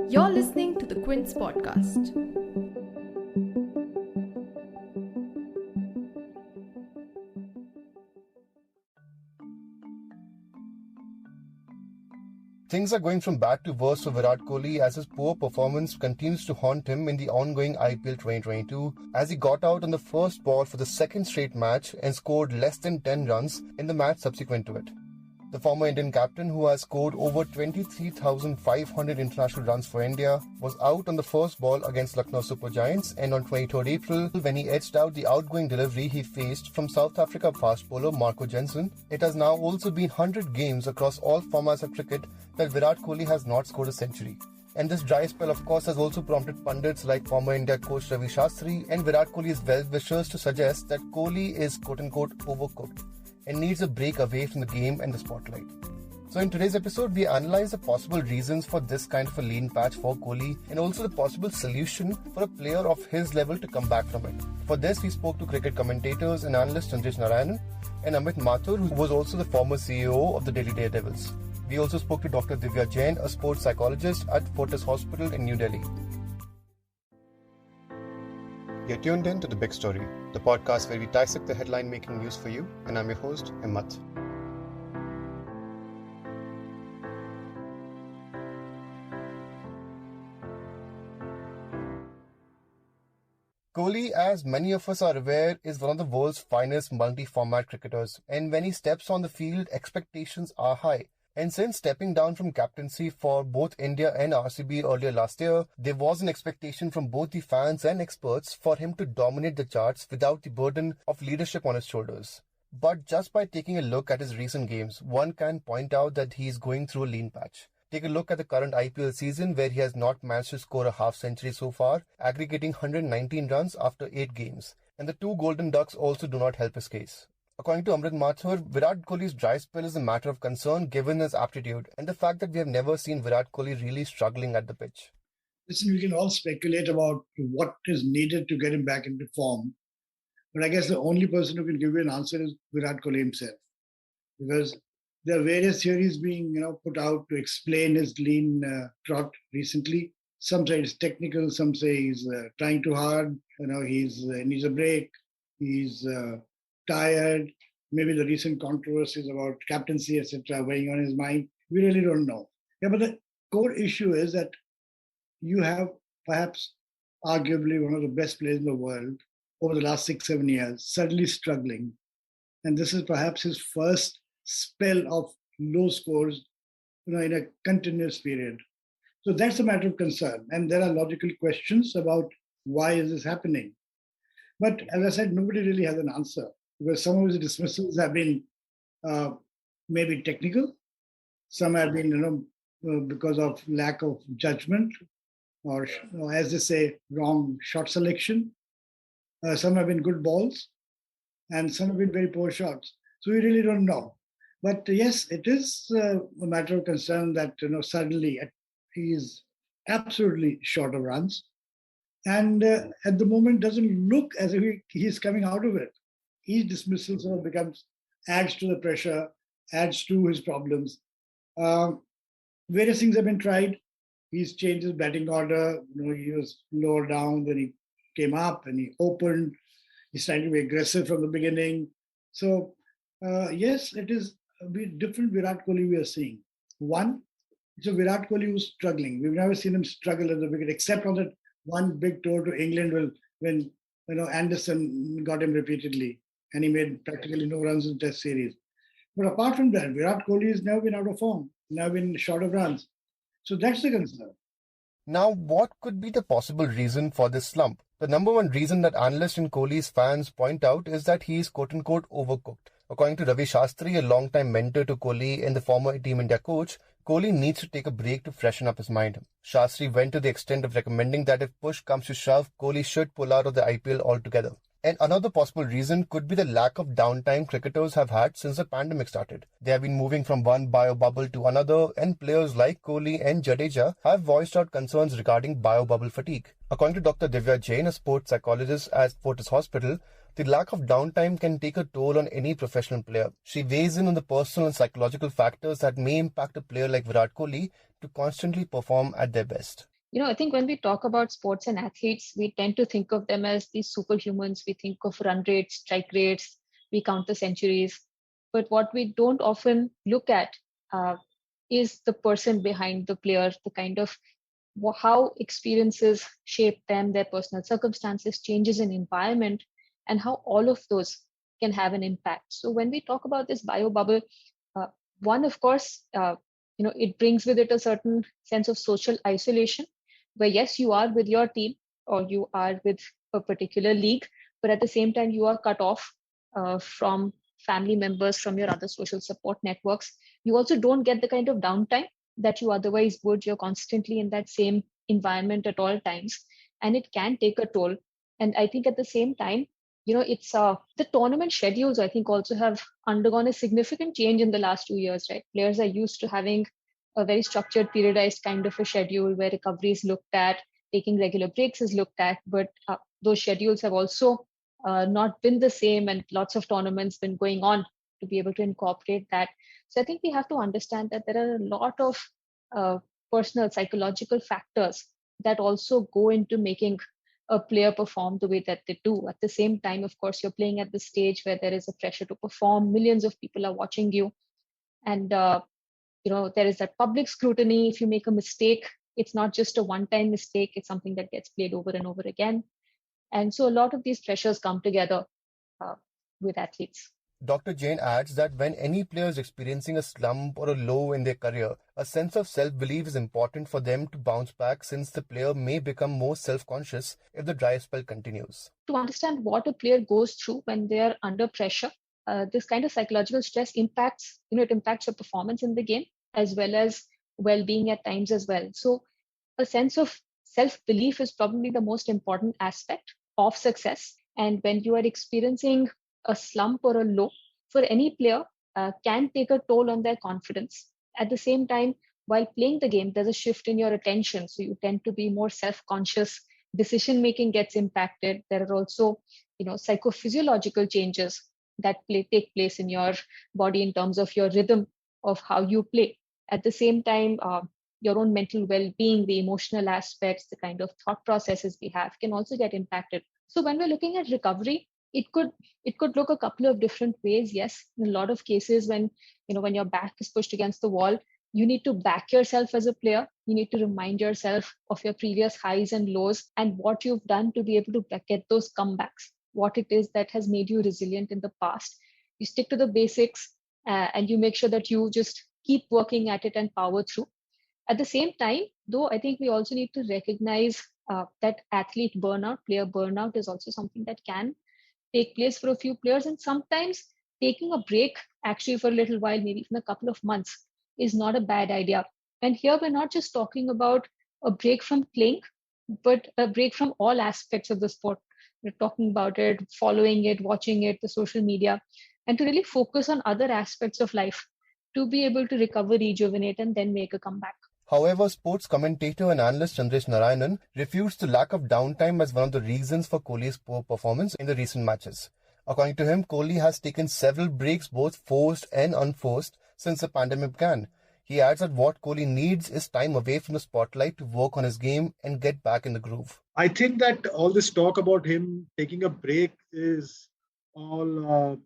You're listening to the Quint's podcast. Things are going from bad to worse for Virat Kohli as his poor performance continues to haunt him in the ongoing IPL 2022 as he got out on the first ball for the second straight match and scored less than 10 runs in the match subsequent to it. The former Indian captain, who has scored over 23,500 international runs for India, was out on the first ball against Lucknow SuperGiants, and on 23rd April, when he edged out the outgoing delivery he faced from South Africa fast bowler Marco Jansen, it has now also been 100 games across all formats of cricket that Virat Kohli has not scored a century. And this dry spell, of course, has also prompted pundits like former India coach Ravi Shastri and Virat Kohli's well-wishers to suggest that Kohli is quote-unquote overcooked and needs a break away from the game and the spotlight. So in today's episode, we analyze the possible reasons for this kind of a lean patch for Kohli and also the possible solution for a player of his level to come back from it. For this, we spoke to cricket commentators and analyst Chandresh Narayanan and Amit Mathur, who was also the former CEO of the Delhi Daredevils. We also spoke to Dr. Divya Jain, a sports psychologist at Fortis Hospital in New Delhi. You're tuned in to The Big Story, the podcast where we dissect the headline-making news for you, and I'm your host, Himmat. Kohli, as many of us are aware, is one of the world's finest multi-format cricketers, and when he steps on the field, expectations are high. And since stepping down from captaincy for both India and RCB earlier last year, there was an expectation from both the fans and experts for him to dominate the charts without the burden of leadership on his shoulders. But just by taking a look at his recent games, one can point out that he is going through a lean patch. Take a look at the current IPL season where he has not managed to score a half century so far, aggregating 119 runs after 8 games. And the 2 golden ducks also do not help his case. According to Amit Mathur, Virat Kohli's dry spell is a matter of concern given his aptitude and the fact that we have never seen Virat Kohli really struggling at the pitch. Listen, we can all speculate about what is needed to get him back into form. But I guess the only person who can give you an answer is Virat Kohli himself. Because there are various theories being put out to explain his lean trot recently. Some say it's technical, some say he's trying too hard, he needs a break, he's tired, maybe the recent controversies about captaincy, etc., weighing on his mind. We really don't know. Yeah, but the core issue is that you have perhaps arguably one of the best players in the world over the last 6-7 years, suddenly struggling. And this is perhaps his first spell of low scores, in a continuous period. So that's a matter of concern. And there are logical questions about why is this happening. But as I said, nobody really has an answer, because some of his dismissals have been maybe technical, some have been, because of lack of judgment, or as they say, wrong shot selection. Some have been good balls, and some have been very poor shots. So we really don't know. But yes, it is a matter of concern that suddenly he is absolutely short of runs, and at the moment doesn't look as if he is coming out of it. Each dismissal sort of adds to the pressure, adds to his problems. Various things have been tried. He's changed his batting order. He was lower down, then he came up and he opened. He's trying to be aggressive from the beginning. So, yes, it is a bit different Virat Kohli we are seeing. One, it's a Virat Kohli who's struggling. We've never seen him struggle at the wicket, except on that one big tour to England when Anderson got him repeatedly, and he made practically no runs in Test series. But apart from that, Virat Kohli has never been out of form, never been short of runs. So that's the concern. Now, what could be the possible reason for this slump? The number one reason that analysts and Kohli's fans point out is that he is quote-unquote overcooked. According to Ravi Shastri, a long-time mentor to Kohli and the former Team India coach, Kohli needs to take a break to freshen up his mind. Shastri went to the extent of recommending that if push comes to shove, Kohli should pull out of the IPL altogether. And another possible reason could be the lack of downtime cricketers have had since the pandemic started. They have been moving from one bio bubble to another, and players like Kohli and Jadeja have voiced out concerns regarding bio bubble fatigue. According to Dr. Divya Jain, a sports psychologist at Fortis Hospital, The lack of downtime can take a toll on any professional player. She weighs in on the personal and psychological factors that may impact a player like Virat Kohli to constantly perform at their best. I think when we talk about sports and athletes, we tend to think of them as these superhumans. We think of run rates, strike rates, we count the centuries. But what we don't often look at uh, is the person behind the player, the kind of how experiences shape them, their personal circumstances, changes in environment, and how all of those can have an impact. So when we talk about this bio bubble, uh, one, of course, it brings with it a certain sense of social isolation, where yes, you are with your team or you are with a particular league, but at the same time, you are cut off from family members, from your other social support networks. You also don't get the kind of downtime that you otherwise would. You're constantly in that same environment at all times, and it can take a toll. And I think at the same time, it's the tournament schedules, I think, also have undergone a significant change in the last 2 years, right? Players are used to having a very structured, periodized kind of a schedule where recovery is looked at, taking regular breaks is looked at, but those schedules have also not been the same, and lots of tournaments been going on to be able to incorporate that. So I think we have to understand that there are a lot of uh, personal psychological factors that also go into making a player perform the way that they do. At the same time, of course, you're playing at the stage where there is a pressure to perform. Millions of people are watching you, and there is that public scrutiny. If you make a mistake, it's not just a one-time mistake; it's something that gets played over and over again. And so, a lot of these pressures come together uh, with athletes. Dr. Jain adds that when any player is experiencing a slump or a low in their career, a sense of self-belief is important for them to bounce back, since the player may become more self-conscious if the dry spell continues. To understand what a player goes through when they are under pressure, this kind of psychological stress impacts, it impacts your performance in the game as well as well-being at times as well. So a sense of self-belief is probably the most important aspect of success. And when you are experiencing a slump or a low, for any player, can take a toll on their confidence. At the same time, while playing the game, there's a shift in your attention. So you tend to be more self-conscious. Decision making gets impacted. There are also, psychophysiological changes that take place in your body in terms of your rhythm of how you play. At the same time, your own mental well-being, the emotional aspects, the kind of thought processes we have can also get impacted. So when we're looking at recovery, it could look a couple of different ways. Yes, in a lot of cases, when your back is pushed against the wall, you need to back yourself as a player. You need to remind yourself of your previous highs and lows and what you've done to be able to get those comebacks, what it is that has made you resilient in the past. You stick to the basics, and you make sure that you just keep working at it and power through. At the same time, though, I think we also need to recognize that athlete burnout, player burnout is also something that can take place for a few players. And sometimes taking a break, actually, for a little while, maybe even a couple of months, is not a bad idea. And here we're not just talking about a break from playing, but a break from all aspects of the sport. We're talking about it, following it, watching it, the social media, and to really focus on other aspects of life to be able to recover, rejuvenate, and then make a comeback. However, sports commentator and analyst Chandresh Narayanan refutes the lack of downtime as one of the reasons for Kohli's poor performance in the recent matches. According to him, Kohli has taken several breaks, both forced and unforced, since the pandemic began. He adds that what Kohli needs is time away from the spotlight to work on his game and get back in the groove. I think that all this talk about him taking a break is all,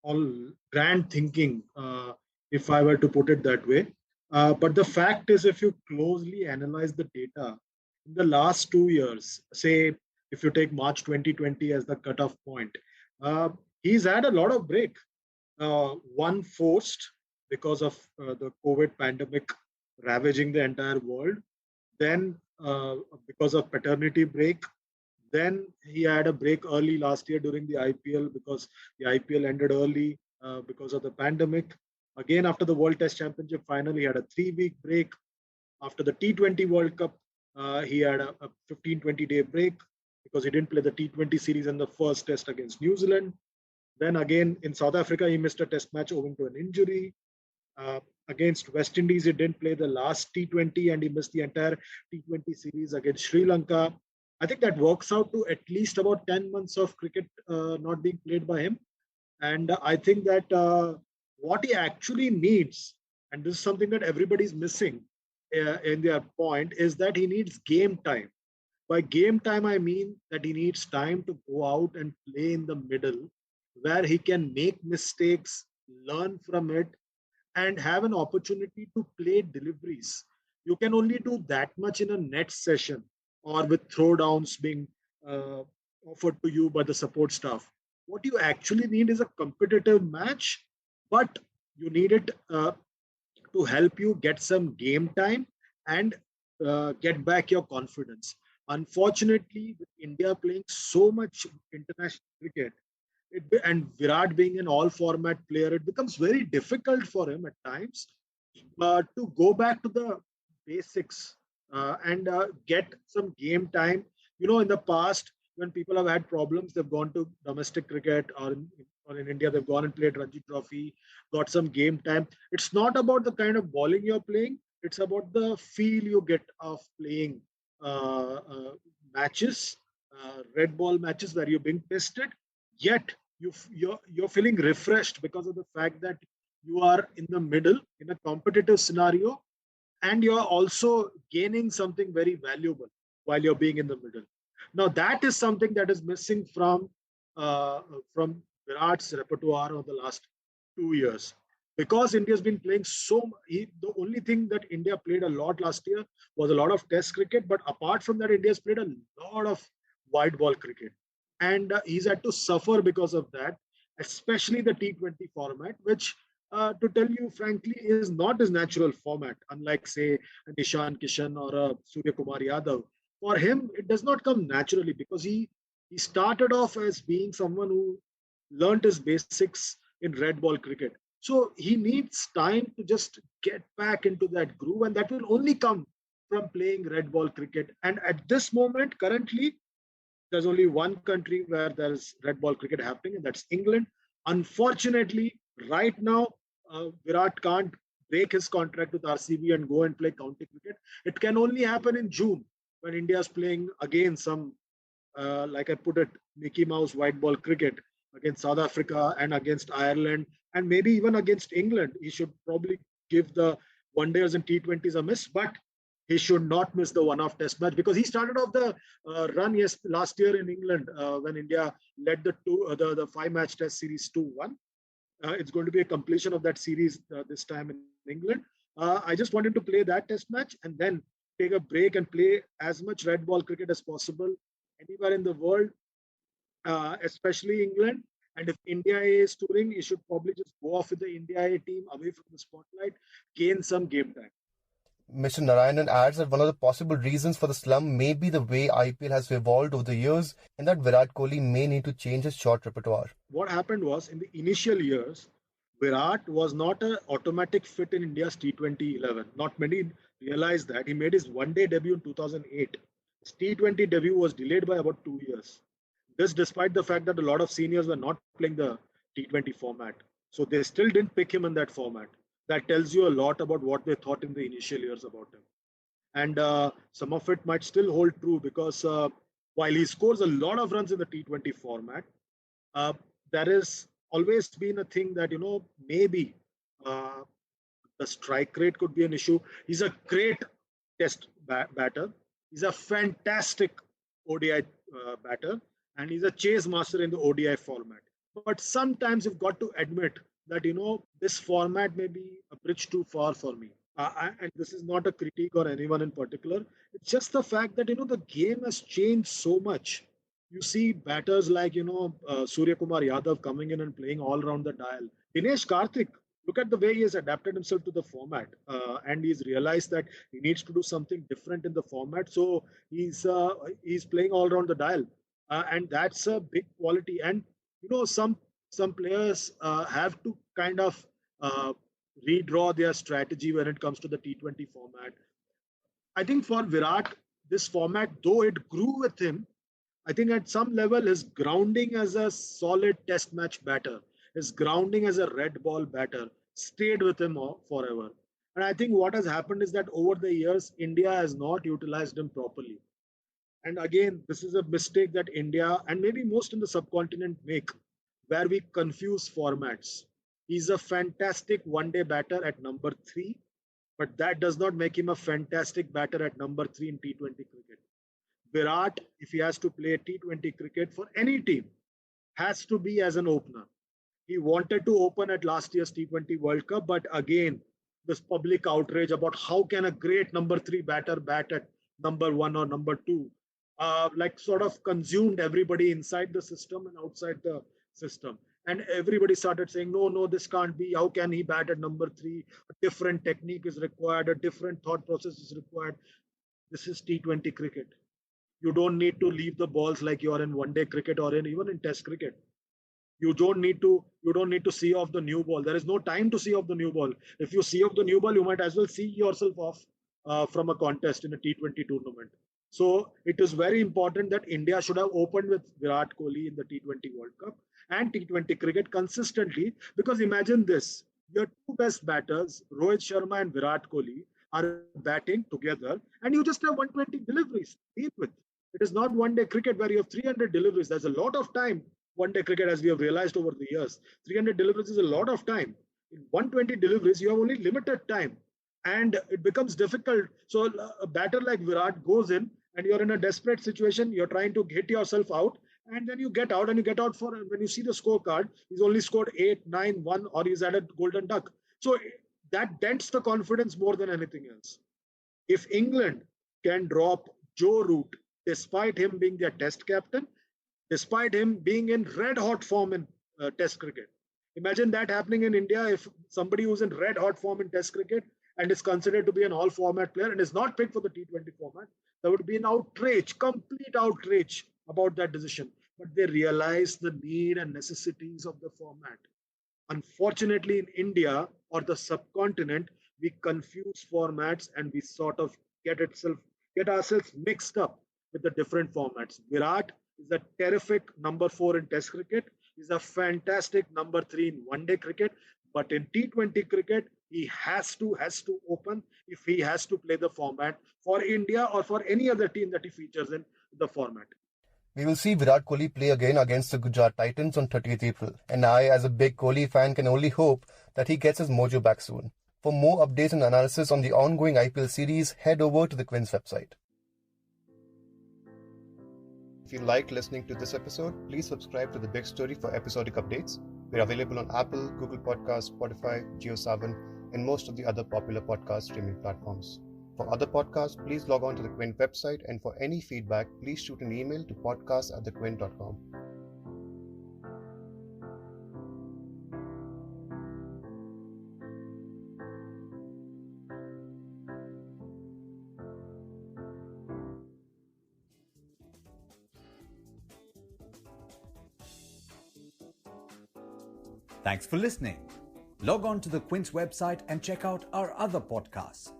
all grand thinking, if I were to put it that way. But the fact is, if you closely analyze the data in the last 2 years, say if you take March 2020 as the cutoff point, he's had a lot of break. One forced because of the COVID pandemic ravaging the entire world. Then because of paternity break. Then he had a break early last year during the IPL because the IPL ended early because of the pandemic. Again, after the World Test Championship final, he had a 3-week break. After the T20 World Cup, he had a 15-20 day break because he didn't play the T20 series in the first test against New Zealand. Then again, in South Africa, he missed a test match owing to an injury. Against West Indies, he didn't play the last T20 and he missed the entire T20 series against Sri Lanka. I think that works out to at least about 10 months of cricket not being played by him. And I think that what he actually needs, and this is something that everybody's missing in their point, is that he needs game time. By game time, I mean that he needs time to go out and play in the middle where he can make mistakes, learn from it, and have an opportunity to play deliveries. You can only do that much in a net session or with throwdowns being uh, offered to you by the support staff. What you actually need is a competitive match, but you need it to help you get some game time and get back your confidence. Unfortunately, with India playing so much international cricket, and Virat being an all format player, it becomes very difficult for him at times to go back to the basics and get some game time. In the past, when people have had problems, they've gone to domestic cricket, or in India, they've gone and played Ranji Trophy, got some game time. It's not about the kind of bowling you're playing, it's about the feel you get of playing uh, uh, matches, red ball matches where you're being tested, yet you're feeling refreshed because of the fact that you are in the middle in a competitive scenario, and you're also gaining something very valuable while you're being in the middle. Now that is something that is missing from Virat's repertoire over the last 2 years, because India's been playing the only thing that India played a lot last year was a lot of test cricket, but apart from that, India's played a lot of white ball cricket, and he's had to suffer because of that, especially the T20 format, which to tell you frankly, is not his natural format, unlike, say, a Nishan Kishan or a Surya Kumar Yadav. For him, it does not come naturally because he started off as being someone who learned his basics in red ball cricket. So he needs time to just get back into that groove, and that will only come from playing red ball cricket. And at this moment, currently, there's only one country where there's red ball cricket happening, and that's England. Unfortunately, right now, Virat can't break his contract with RCB and go and play county cricket. It can only happen in June when India is playing again some, like I put it, Mickey Mouse white ball cricket against South Africa and against Ireland and maybe even against England. He should probably give the one days and T20s a miss, but he should not miss the one-off test match because he started off the run last year in England when India led the five-match test series 2-1. It's going to be a completion of that series this time in England. I just wanted to play that test match and then take a break and play as much red ball cricket as possible anywhere in the world, especially England. And if India is touring, he should probably just go off with the India A team away from the spotlight, gain some game time. Mr. Narayanan adds that one of the possible reasons for the slump may be the way IPL has evolved over the years and that Virat Kohli may need to change his shot repertoire. What happened was, in the initial years, Virat was not an automatic fit in India's T20 11. Not many realized that. He made his one-day debut in 2008. His T20 debut was delayed by about 2 years. This despite the fact that a lot of seniors were not playing the T20 format. So they still didn't pick him in that format. That tells you a lot about what they thought in the initial years about him. And some of it might still hold true because while he scores a lot of runs in the T20 format, there has always been a thing that, maybe uh, the strike rate could be an issue. He's a great test batter. He's a fantastic ODI batter, and he's a chase master in the ODI format. But sometimes you've got to admit that this format may be a bridge too far for me. And this is not a critique or anyone in particular. It's just the fact that the game has changed so much. You see batters like Surya Kumar Yadav coming in and playing all around the dial. Dinesh Karthik, look at the way he has adapted himself to the format, and he's realized that he needs to do something different in the format. So he's playing all around the dial, and that's a big quality. And some players have to kind of redraw their strategy when it comes to the T20 format. I think for Virat, this format, though it grew with him, I think at some level his grounding as a solid test match batter, his grounding as a red ball batter stayed with him forever. And I think what has happened is that over the years, India has not utilized him properly. And again, this is a mistake that India and maybe most in the subcontinent make, where we confuse formats. He's a fantastic one-day batter at number 3, but that does not make him a fantastic batter at number 3 in T20 cricket. Virat, if he has to play T20 cricket for any team, has to be as an opener. He wanted to open at last year's T20 World Cup, but again, this public outrage about how can a great number 3 batter bat at number 1 or number 2, like sort of consumed everybody inside the system and outside the system. And everybody started saying, no, no, this can't be. How can he bat at number 3? A different technique is required. A different thought process is required. This is T20 cricket. You don't need to leave the balls like you're in one-day cricket or even in Test cricket. You don't need to see off the new ball. There is no time to see off the new ball. If you see off the new ball, you might as well see yourself off from a contest in a T20 tournament. So it is very important that India should have opened with Virat Kohli in the T20 World Cup and T20 cricket consistently, because imagine this: your two best batters, Rohit Sharma and Virat Kohli, are batting together, and you just have 120 deliveries to deal with. It is not one-day cricket where you have 300 deliveries. There's a lot of time. One-day cricket, as we have realized over the years, 300 deliveries is a lot of time. In 120 deliveries, you have only limited time, and it becomes difficult. So a batter like Virat goes in, and you're in a desperate situation. You're trying to hit yourself out, and then you get out, and you get out for, when you see the scorecard, he's only scored 8, 9, 1, or he's had a golden duck. So that dents the confidence more than anything else. If England can drop Joe Root, despite him being their test captain, despite him being in red hot form in test cricket. Imagine that happening in India. If somebody who's in red hot form in test cricket and is considered to be an all format player and is not picked for the T20 format, there would be an outrage, complete outrage about that decision. But they realize the need and necessities of the format. Unfortunately, in India or the subcontinent, we confuse formats and we sort of get ourselves mixed up with the different formats. Virat is a terrific number 4 in Test cricket. He's a fantastic number 3 in one-day cricket. But in T20 cricket, he has to open if he has to play the format for India or for any other team that he features in the format. We will see Virat Kohli play again against the Gujarat Titans on 30th April. And I, as a big Kohli fan, can only hope that he gets his mojo back soon. For more updates and analysis on the ongoing IPL series, head over to the Quint's website. If you liked listening to this episode, please subscribe to The Big Story for episodic updates. We're available on Apple, Google Podcasts, Spotify, JioSaavn, and most of the other popular podcast streaming platforms. For other podcasts, please log on to the Quint website, and for any feedback, please shoot an email to podcast@thequint.com. Thanks for listening. Log on to the Quint's website and check out our other podcasts.